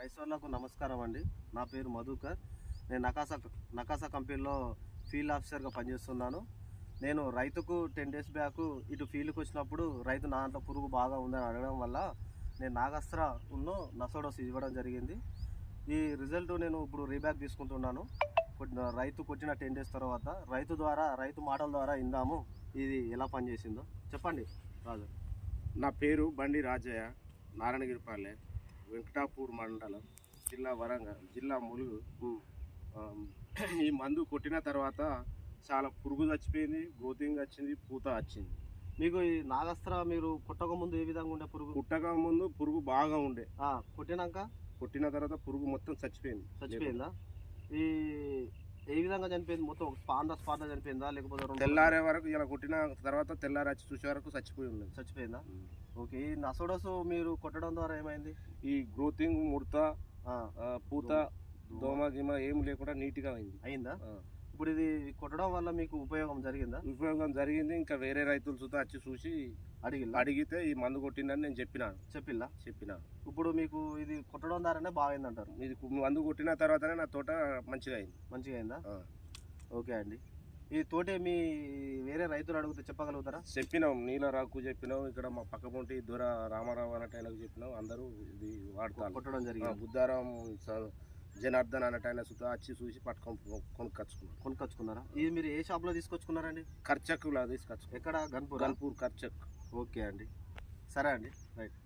రైతులకు నమస్కారం అండి. నా పేరు మధుకర్. నేను నకాసా కంపెనీలో ఫీల్డ్ ఆఫీసర్గా పనిచేస్తున్నాను. నేను రైతుకు 10 days బ్యాక్ ఇటు ఫీల్డ్కి వచ్చినప్పుడు రైతు నా దాంట్లో పురుగు బాగా ఉందని అడగడం వల్ల నేను నాగాస్త్ర నసోడోస్ ఇవ్వడం జరిగింది. ఈ రిజల్ట్ నేను ఇప్పుడు రీబ్యాక్ తీసుకుంటున్నాను. రైతు కొట్టిన 10 days తర్వాత రైతు మాటల ద్వారా ఇందాము ఇది ఎలా పనిచేసిందో చెప్పండి రాజు. నా పేరు బండి రాజయ్య, నారాయణగిరిపల్లె, వెంకటాపూర్ మండలం, జిల్లా వరంగల్, జిల్లా ములుగు. ఈ మందు కొట్టిన తర్వాత చాలా పురుగు చచ్చిపోయింది, గ్రోతింగ్ వచ్చింది, పూత వచ్చింది. మీకు ఈ నాగాస్త్ర మీరు కొట్టక ముందు ఏ విధంగా ఉండే పురుగు? కుట్టక ముందు పురుగు బాగా ఉండే, కొట్టిన తర్వాత పురుగు మొత్తం చచ్చిపోయిందా? ఈ ఏ విధంగా చనిపోయింది? మొత్తం స్పాట్ చనిపోయిందా లేకపోతే తెల్లారే వరకు ఇలా కొట్టిన తర్వాత తెల్లారి వచ్చి చూసే వరకు చచ్చిపోయిందా? ఓకే. ఈ నసోడోస్ మీరు కొట్టడం ద్వారా ఏమైంది? ఈ గ్రోతింగ్, ముడత, పూత, దోమ గిమ ఏం లేకుండా నీట్గా అయిందా? ఇప్పుడు ఇది కొట్టడం వల్ల మీకు ఉపయోగం జరిగింది. ఇంకా వేరే రైతులు సుతా వచ్చి చూసి అడిగితే ఈ మందు కొట్టిందని నేను చెప్పినా. ఇప్పుడు మీకు ఇది కొట్టడం ద్వారానే బాగైంది అంటారు? ఇది మందు కొట్టిన తర్వాతనే నా తోట మంచిగా అయిందా? ఓకే అండి. ఈ తోటే మీ వేరే రైతులు అడిగితే చెప్పగలుగుతారా? చెప్పినాం, నీళ్ళ రాకు చెప్పినాం, ఇక్కడ మా పక్క పొంటి దూర రామారావు అన్నట్టు ఆయనకు చెప్పినాం. అందరూ ఇది వాడతారు, కొట్టడం జరిగింది. బుద్ధారాం జనార్దన్ అన్నట్టు ఆయన సుతా వచ్చి చూసి కొనుక్కొచ్చుకున్నారా? ఇది మీరు ఏ షాప్ లో తీసుకొచ్చుకున్నారండి? ఖర్చక్లా తీసుకొచ్చు. ఎక్కడ? గన్పూర్ ఖర్చక్. ఓకే అండి, సరే అండి, రైట్.